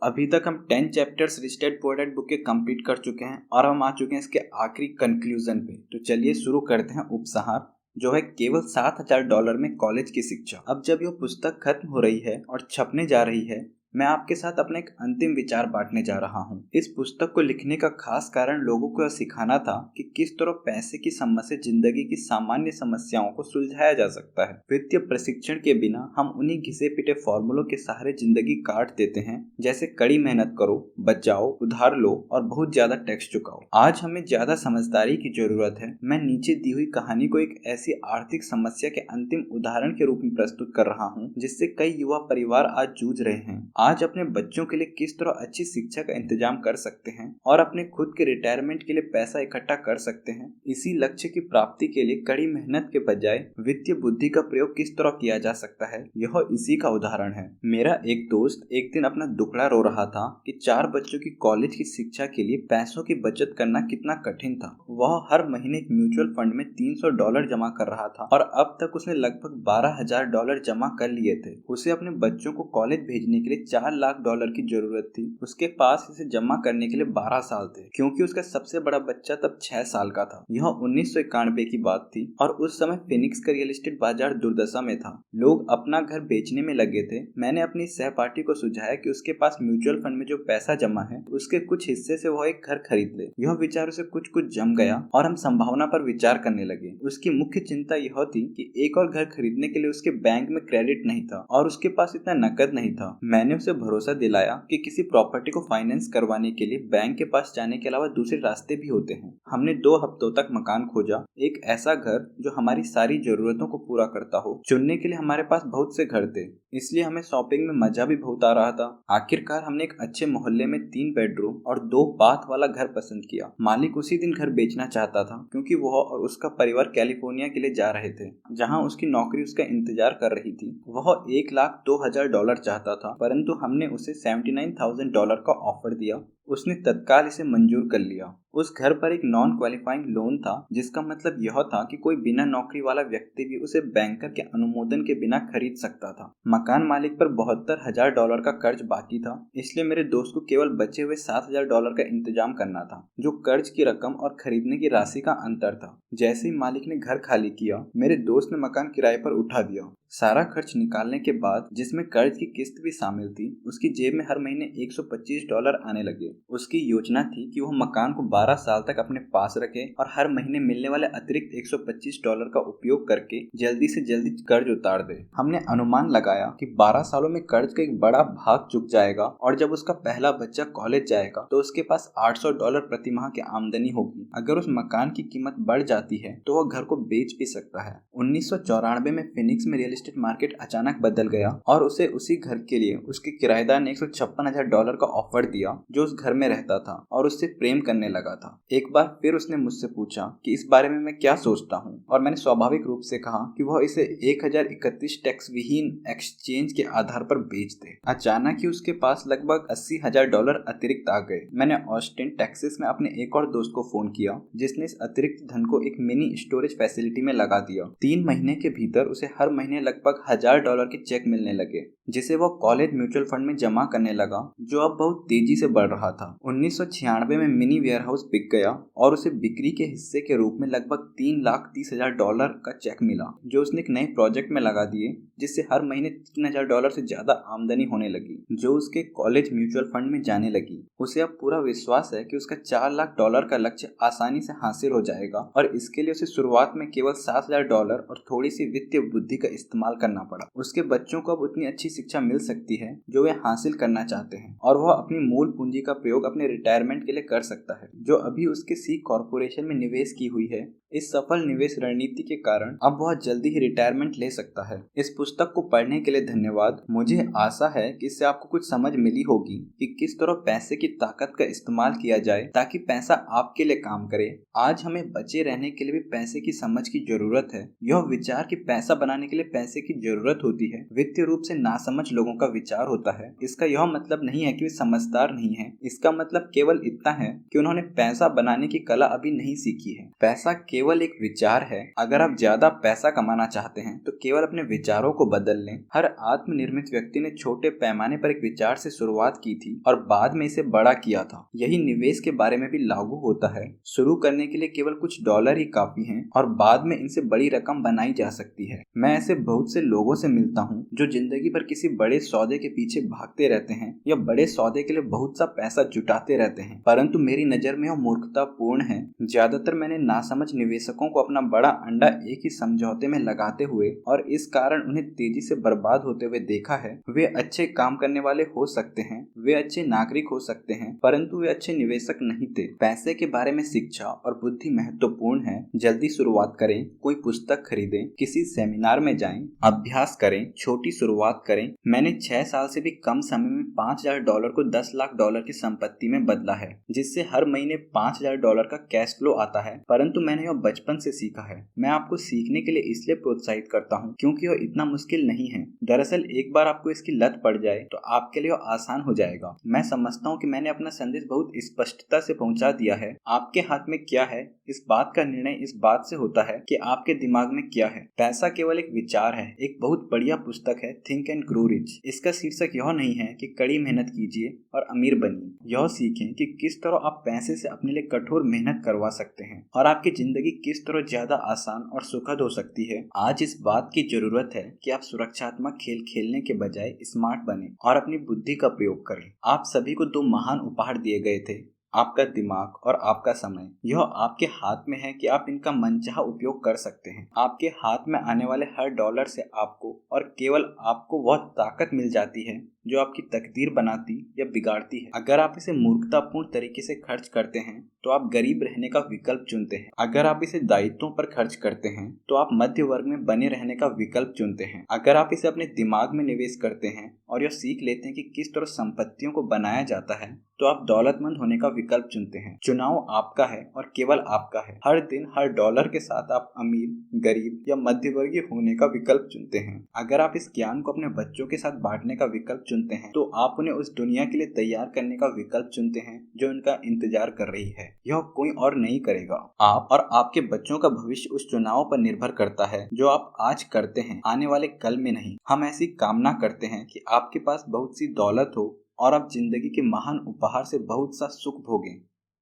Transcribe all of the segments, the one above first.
अभी तक हम 10 chapters rich dad poor dad book के कंप्लीट कर चुके हैं और हम आ चुके हैं इसके आखिरी कंक्लूजन पे। तो चलिए शुरू करते हैं उपसंहार, जो है केवल $7,000 में कॉलेज की शिक्षा। अब जब यह पुस्तक खत्म हो रही है और छपने जा रही है, मैं आपके साथ अपना एक अंतिम विचार बांटने जा रहा हूँ। इस पुस्तक को लिखने का खास कारण लोगों को यह सिखाना था कि किस तरह पैसे की समझ से जिंदगी की सामान्य समस्याओं को सुलझाया जा सकता है। वित्तीय प्रशिक्षण के बिना हम उन्हीं घिसे पिटे फॉर्मूलों के सहारे जिंदगी काट देते हैं, जैसे कड़ी मेहनत करो, बचाओ, उधार लो और बहुत ज्यादा टैक्स चुकाओ। आज हमें ज्यादा समझदारी की जरूरत है। मैं नीचे दी हुई कहानी को एक ऐसी आर्थिक समस्या के अंतिम उदाहरण के रूप में प्रस्तुत कर रहा हूँ जिससे कई युवा परिवार आज जूझ रहे हैं। आज अपने बच्चों के लिए किस तरह अच्छी शिक्षा का इंतजाम कर सकते हैं और अपने खुद के रिटायरमेंट के लिए पैसा इकट्ठा कर सकते हैं। इसी लक्ष्य की प्राप्ति के लिए कड़ी मेहनत के बजाय वित्तीय बुद्धि का प्रयोग किस तरह किया जा सकता है, यह इसी का उदाहरण है। मेरा एक दोस्त एक दिन अपना दुखड़ा रो रहा था कि 4 बच्चों की कॉलेज की शिक्षा के लिए पैसों की बचत करना कितना कठिन था। वह हर महीने एक म्यूचुअल फंड में $300 जमा कर रहा था और अब तक उसने लगभग $12,000 जमा कर लिए थे। उसे अपने बच्चों को कॉलेज भेजने के लिए $4 लाख की जरूरत थी। उसके पास इसे जमा करने के लिए 12 साल थे, क्योंकि उसका सबसे बड़ा बच्चा तब 6 साल का था। यह 1991 की बात थी और उस समय फिनिक्स का रियल एस्टेट बाजार दुर्दशा में था। लोग अपना घर बेचने में लगे थे। मैंने अपनी सहपाठी को सुझाया कि उसके पास म्यूचुअल फंड में जो पैसा जमा है उसके कुछ हिस्से से वह एक घर खरीद ले। यह विचार उसे कुछ कुछ जम गया और हम संभावना पर विचार करने लगे। उसकी मुख्य चिंता यह थी कि एक और घर खरीदने के लिए उसके बैंक में क्रेडिट नहीं था और उसके पास इतना नकद नहीं था। मैंने उसे भरोसा दिलाया कि किसी प्रॉपर्टी को फाइनेंस करवाने के लिए बैंक के पास जाने के अलावा दूसरे रास्ते भी होते हैं। हमने 2 हफ्तों तक मकान खोजा, एक ऐसा घर जो हमारी सारी जरूरतों को पूरा करता हो। चुनने के लिए हमारे पास बहुत से घर थे, इसलिए हमें शॉपिंग में मजा भी बहुत आ रहा था। आखिरकार हमने एक अच्छे मोहल्ले में 3 बेडरूम और 2 बाथ वाला घर पसंद किया। मालिक उसी दिन घर बेचना चाहता था क्योंकि वह और उसका परिवार कैलिफोर्निया के लिए जा रहे थे, जहाँ उसकी नौकरी उसका इंतजार कर रही थी। वह $1,02,000 चाहता था, परंतु हमने उसे $79,000 का ऑफर दिया। उसने तत्काल इसे मंजूर कर लिया। उस घर पर एक नॉन क्वालिफाइंग लोन था, जिसका मतलब यह था कि कोई बिना नौकरी वाला व्यक्ति भी उसे बैंकर के अनुमोदन के बिना खरीद सकता था। मकान मालिक पर $72,000 का कर्ज बाकी था, इसलिए मेरे दोस्त को केवल बचे हुए $7,000 का इंतजाम करना था, जो कर्ज की रकम और खरीदने की राशि का अंतर था। जैसे ही मालिक ने घर खाली किया, मेरे दोस्त ने मकान किराए पर उठा दिया। सारा खर्च निकालने के बाद, जिसमें कर्ज की किस्त भी शामिल थी, उसकी जेब में हर महीने $125 आने लगे। उसकी योजना थी कि वह मकान को 12 साल तक अपने पास रखे और हर महीने मिलने वाले अतिरिक्त $125 का उपयोग करके जल्दी से जल्दी कर्ज उतार दे। हमने अनुमान लगाया कि 12 सालों में कर्ज का एक बड़ा भाग चुक जाएगा और जब उसका पहला बच्चा कॉलेज जाएगा तो उसके पास $800 प्रति माह की आमदनी होगी। अगर उस मकान की कीमत बढ़ जाती है तो वह घर को बेच भी सकता है। 1994 में फिनिक्स में रियल एस्टेट मार्केट अचानक बदल गया और उसे उसी घर के लिए उसके किराएदार ने $156,000 का ऑफर दिया, जो उस घर में रहता था और उससे प्रेम करने लगा था। एक बार फिर उसने मुझसे पूछा कि इस बारे में मैं क्या सोचता हूँ, और मैंने स्वाभाविक रूप से कहा कि वह इसे 1031 टैक्स विहीन एक्सचेंज के आधार पर बेच दे। अचानक ही उसके पास लगभग $80,000 अतिरिक्त आ गए। मैंने ऑस्टिन टेक्सास में अपने एक और दोस्त को फोन किया, जिसने इस अतिरिक्त धन को एक मिनी स्टोरेज फैसिलिटी में लगा दिया। 3 महीने के भीतर उसे हर महीने लगभग $1,000 के चेक मिलने लगे, जिसे वह कॉलेज म्यूचुअल फंड में जमा करने लगा, जो अब बहुत तेजी से बढ़ रहा था। 1996 में मिनी वेयरहाउस बिक गया और उसे बिक्री के हिस्से के रूप में लगभग $3,30,000 का चेक मिला, जो उसने एक नए प्रोजेक्ट में लगा दिए, जिससे हर महीने $3,000 से ज्यादा आमदनी होने लगी, जो उसके कॉलेज म्यूचुअल फंड में जाने लगी। उसे अब पूरा विश्वास है कि उसका $4 लाख का लक्ष्य आसानी से हासिल हो जाएगा और इसके लिए उसे शुरुआत में केवल $7,000 और थोड़ी सी वित्तीय बुद्धि का इस्तेमाल करना पड़ा। उसके बच्चों को अब उतनी अच्छी शिक्षा मिल सकती है जो वे हासिल करना चाहते हैं और वह अपनी मूल पूंजी का प्रयोग अपने रिटायरमेंट के लिए कर सकता है, जो अभी उसके सी कॉर्पोरेशन में निवेश की हुई है। इस सफल निवेश रणनीति के कारण अब वह जल्दी ही रिटायरमेंट ले सकता है। इस पुस्तक को पढ़ने के लिए धन्यवाद। मुझे आशा है कि इससे आपको कुछ समझ मिली होगी कि किस तरह पैसे की ताकत का इस्तेमाल किया जाए ताकि पैसा आपके लिए काम करे। आज हमें बचे रहने के लिए भी पैसे की समझ की जरूरत है। यह विचार कि पैसा बनाने के लिए पैसे की जरूरत होती है वित्तीय रूप से नासमझ लोगों का विचार होता है। इसका यह मतलब नहीं है कि वे समझदार नहीं है, इसका मतलब केवल इतना है कि उन्होंने पैसा बनाने की कला अभी नहीं सीखी है। पैसा केवल एक विचार है। अगर आप ज्यादा पैसा कमाना चाहते हैं तो केवल अपने विचारों को बदल लें। हर आत्मनिर्मित व्यक्ति ने छोटे पैमाने पर एक विचार से शुरुआत की थी और बाद में इसे बड़ा किया था। यही निवेश के बारे में भी लागू होता है। शुरू करने के लिए केवल कुछ डॉलर ही काफी हैं और बाद में इनसे बड़ी रकम बनाई जा सकती है। मैं ऐसे बहुत से लोगों से मिलता हूँ जो जिंदगी भर किसी बड़े सौदे के पीछे भागते रहते हैं या बड़े सौदे के लिए बहुत सा पैसा जुटाते रहते हैं, परंतु मेरी नजर में यह मूर्खतापूर्ण है। ज्यादातर मैंने नासमझ निवेशकों को अपना बड़ा अंडा एक ही समझौते में लगाते हुए और इस कारण उन्हें तेजी से बर्बाद होते हुए देखा है। वे अच्छे काम करने वाले हो सकते हैं, वे अच्छे नागरिक हो सकते हैं, परंतु वे अच्छे निवेशक नहीं थे। पैसे के बारे में शिक्षा और बुद्धि महत्वपूर्ण है। जल्दी शुरुआत करें, कोई पुस्तक खरीदें, किसी सेमिनार में जाएं, अभ्यास करें, छोटी शुरुआत करें। मैंने 6 साल से भी कम समय में $5,000 को $10 लाख की संपत्ति में बदला है, जिससे हर महीने $5,000 का कैश फ्लो आता है, परंतु मैंने यह बचपन से सीखा है। मैं आपको सीखने के लिए इसलिए प्रोत्साहित करता हूँ क्योंकि यह इतना मुश्किल नहीं है। दरअसल एक बार आपको इसकी लत पड़ जाए तो आपके लिए यह आसान हो जाएगा। मैं समझता हूँ कि मैंने अपना संदेश बहुत स्पष्टता से पहुंचा दिया है। आपके हाथ में क्या है, इस बात का निर्णय इस बात से होता है कि आपके दिमाग में क्या है। पैसा केवल एक विचार है। एक बहुत बढ़िया पुस्तक है थिंक एंड ग्रो रिच। इसका शीर्षक यह नहीं है कि कड़ी मेहनत कीजिए और अमीर बनिए। यह सीखें कि किस तरह आप पैसे से अपने लिए कठोर मेहनत करवा सकते हैं और आपकी जिंदगी किस तरह ज्यादा आसान और सुखद हो सकती है। आज इस बात की जरूरत है कि आप सुरक्षात्मक खेल खेलने के बजाय स्मार्ट बने और अपनी बुद्धि का प्रयोग करें। आप सभी को 2 महान उपहार दिए गए थे, आपका दिमाग और आपका समय। यह आपके हाथ में है कि आप इनका मनचाहा उपयोग कर सकते हैं। आपके हाथ में आने वाले हर डॉलर से आपको और केवल आपको वह ताकत मिल जाती है जो आपकी तकदीर बनाती या बिगाड़ती है। अगर आप इसे मूर्खतापूर्ण तरीके से खर्च करते हैं तो आप गरीब रहने का विकल्प चुनते हैं। अगर आप इसे दायित्वों पर खर्च करते हैं तो आप मध्य वर्ग में बने रहने का विकल्प चुनते हैं। अगर आप इसे अपने दिमाग में निवेश करते हैं और यह सीख लेते हैं कि किस तरह संपत्तियों को बनाया जाता है तो आप दौलतमंद होने का विकल्प चुनते हैं। चुनाव आपका है और केवल आपका है। हर दिन हर डॉलर के साथ आप अमीर, गरीब या मध्यवर्गीय होने का विकल्प चुनते हैं। अगर आप इस ज्ञान को अपने बच्चों के साथ बांटने का विकल्प चुनते हैं तो आप उन्हें उस दुनिया के लिए तैयार करने का विकल्प चुनते हैं जो उनका इंतजार कर रही है। यह कोई और नहीं करेगा। आप और आपके बच्चों का भविष्य उस चुनाव पर निर्भर करता है जो आप आज करते हैं, आने वाले कल में नहीं। हम ऐसी कामना करते हैं कि आपके पास बहुत सी दौलत हो और आप जिंदगी के महान उपहार से बहुत सा सुख भोगें।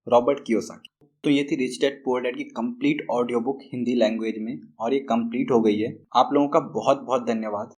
Robert Kiyosaki. तो ये थी रिच डैड पुअर डैड की complete audio book Hindi language में और ये कंप्लीट हो गई है। आप लोगों का बहुत बहुत धन्यवाद।